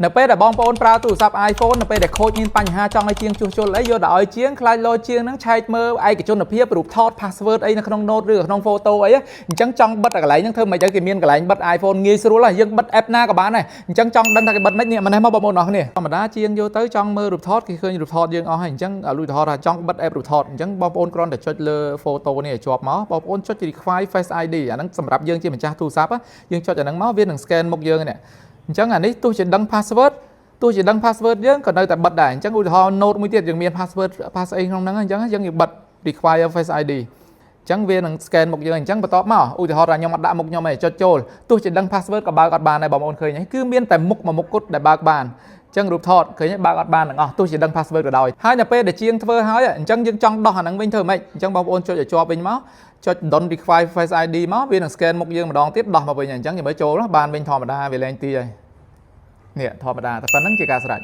នៅពេលដែលបងប្អូនប្រើទូរស័ព្ទ iPhone នៅពេលដែលខូចមានបញ្ហាចង់ឲ្យជាងជួសជុលអីយកទៅឲ្យជាងខ្លាចលោជាងហ្នឹងឆែកមើលឯកជនភាពរូបថត password អីនៅក្នុង note ឬក្នុង photo អីអញ្ចឹងចង់បិទកន្លែងហ្នឹងធ្វើមិនទៅគេមានកន្លែងបិទ iPhone ងាយស្រួលហើយយើងបិទ app ណាក៏បានដែរអញ្ចឹងចង់ដឹងថាគេបិទមិននេះមកបងប្អូនអរគ្នាធម្មតាជាងយកទៅចង់មើលរូបថតគេឃើញរូបថតយើងអស់ហើយអញ្ចឹងលុយថតថាចង់បិទ app រូបថតអញ្ចឹងបងប្អូនគ្រាន់តែចុចលើ photo នេះឲ្យជាប់មកបងប្អូនចុច require Face ID អាហ្នឹងសម្រាប់យើងជាម្ចាស់ទូរស័ព្ទយើងចុចអាហ្នឹងមកវានឹង scan មុខយើងនេះអញ្ចឹងអានេះទោះជាដឹង password ទោះជាដឹង password យើងក៏នៅតែបិទដែរអញ្ចឹងឧទាហរណ៍ note មួយទៀតយើងមាន password អីក្នុងហ្នឹងអញ្ចឹងយើងបិទ require face ID អញ្ចឹងវានឹង scan មុខយើងអញ្ចឹងបន្ទាប់មកឧទាហរណ៍ថាខ្ញុំអត់ដាក់មុខខ្ញុំទេចុចចូលទោះជាដឹង password ក៏បើកអត់បានដែរបងប្អូនឃើញហើយគឺមានតែមុខមួយមុខគត់ដែលបើកបានអញ្ចឹងរូបថតឃើញហើយបើកអត់បានទាំងអស់ទោះជាដឹង password ក៏ដោយហើយនៅពេលដែលជាងធ្វើហើយអញ្ចឹងយើងចង់ដោះអាហ្នឹងវិញធ្វើម៉េចអញ្ចឹងបងប្អូនចុចឲ្យជាប់វិញមកចុច don't require face ID មកវានឹង scan មុខយើងម្ដងទៀតដោះមកវិញអញ្ចឹងយើងមើលចូលបានវិញធម្មតាវាលែងទីហើយនេះធម្មតាតែប៉ុណ្្នឹងជាការស្រេច